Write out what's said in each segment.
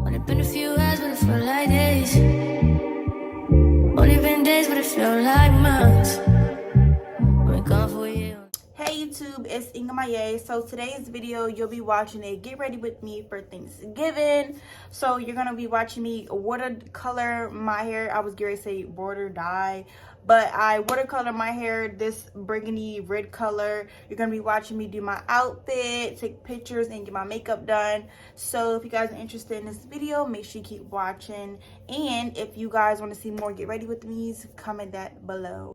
Only been a few hours, but it felt like days. Only been days, but it felt like months. Been gone for a year. Hey YouTube, it's Inga Maiya. So today's video, you'll be watching it. Get ready with me for Thanksgiving. So you're gonna be watching me watercolor my hair. I was going to say border dye, but I watercolor my hair this burgundy red color. You're gonna be watching me do my outfit, take pictures, and get my makeup done. So if you guys are interested in this video, make sure you keep watching. And if you guys want to see more Get Ready With Me's, comment that below.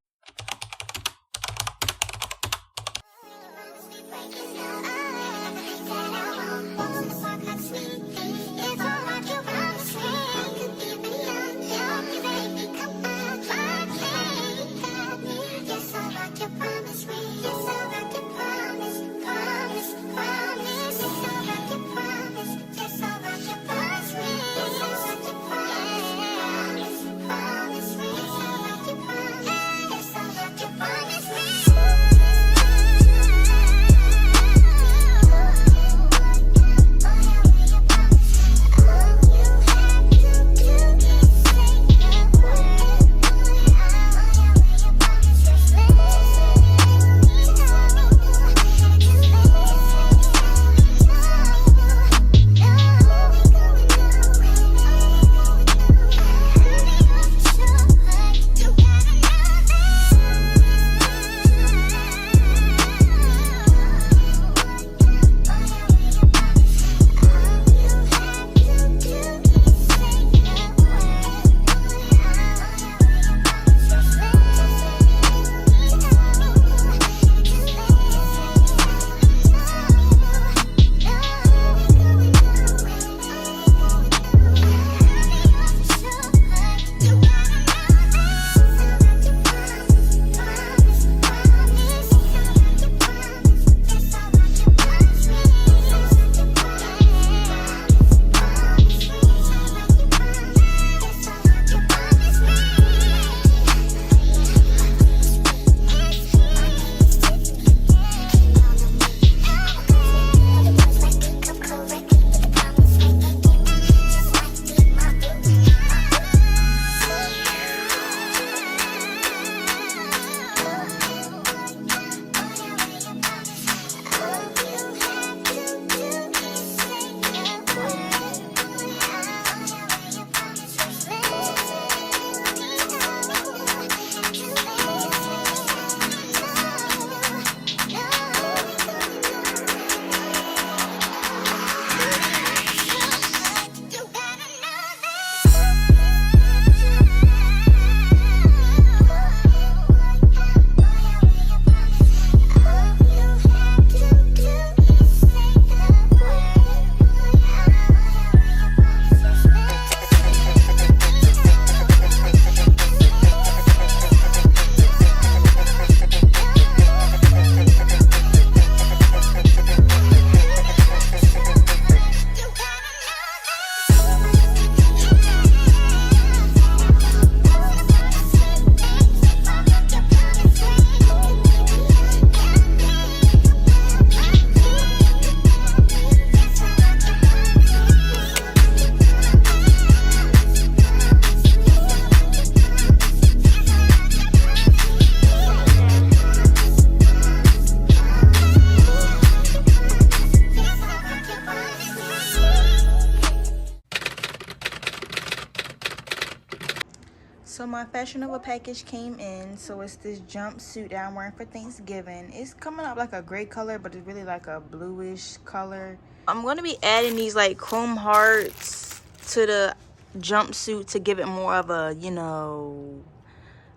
So my Fashion Nova package came in. So it's this jumpsuit that I'm wearing for Thanksgiving. It's coming up like a gray color, but it's really like a bluish color. I'm going to be adding these like chrome hearts to the jumpsuit to give it more of a, you know,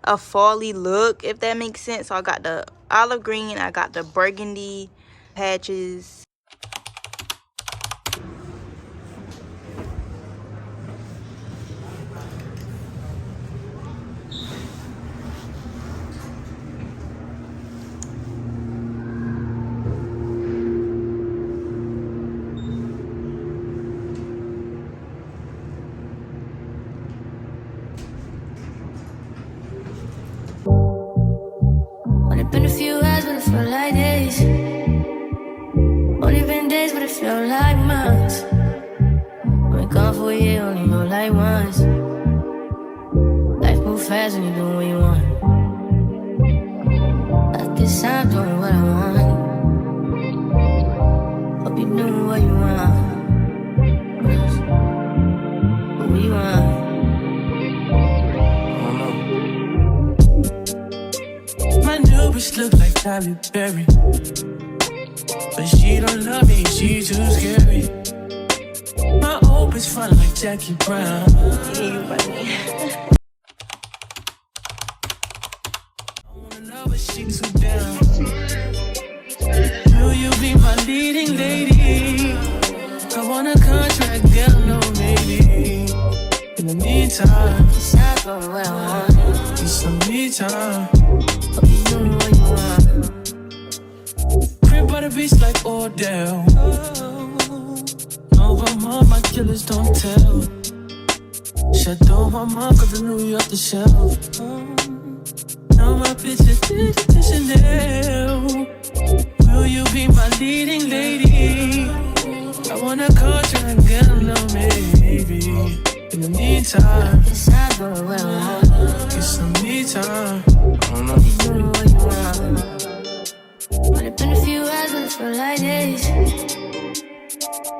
a fall-y look, if that makes sense. So I got the olive green, I got the burgundy patches. Been a few hours, but it felt like days. Only been days, but it felt like months. Been gone for a year. like once. Life move fast when you do what you want. I guess I'm doing what I want. Hope you doing what you want. What you want? My new bitch look like Halle Berry, but she don't love me, she too scary. My old bitch fun like Jackie Brown. I wanna know but she too down. Will you be my leading lady? I want a contract, girl, no maybe. In the meantime, Guess I'm doing what I want. need some me time. Hope you doing what you want. Crib by the beach like Odell. Over my killers don't tell. Shadow my cause I knew you off the shelf. Now my bitch is Chanel. Will you be my leading lady? I want a contract, girl, no maybe. In the meantime, Guess I'm doing what I want. get some me time. Hope you doing what you want. Only been a few hours, but it feel like days.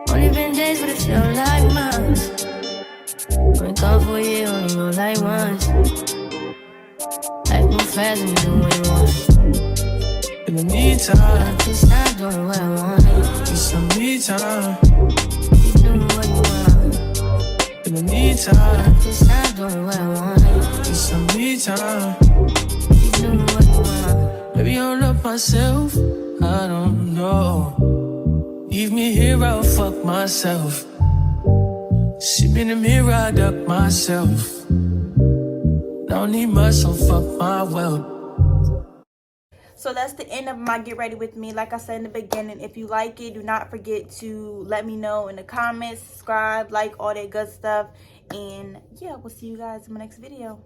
Only been days, but it feel like months. Been gone for a year, only go like once. Life move fast when you do what you want. In the meantime, Guess I'm doing what I want. get some me time. You doing what you want. In the meantime, Guess I'm doing what I want. get some me time. You doing what you want. Maybe I don't love myself, I don't know. Leave me here, I'll fuck myself. See me in the mirror, I duck myself. Don't need much, so fuck my wealth. So that's the end of my get ready with me. Like I said in the beginning, if you like it, do not forget to let me know in the comments, subscribe, like, all that good stuff. And yeah, we'll see you guys in my next video.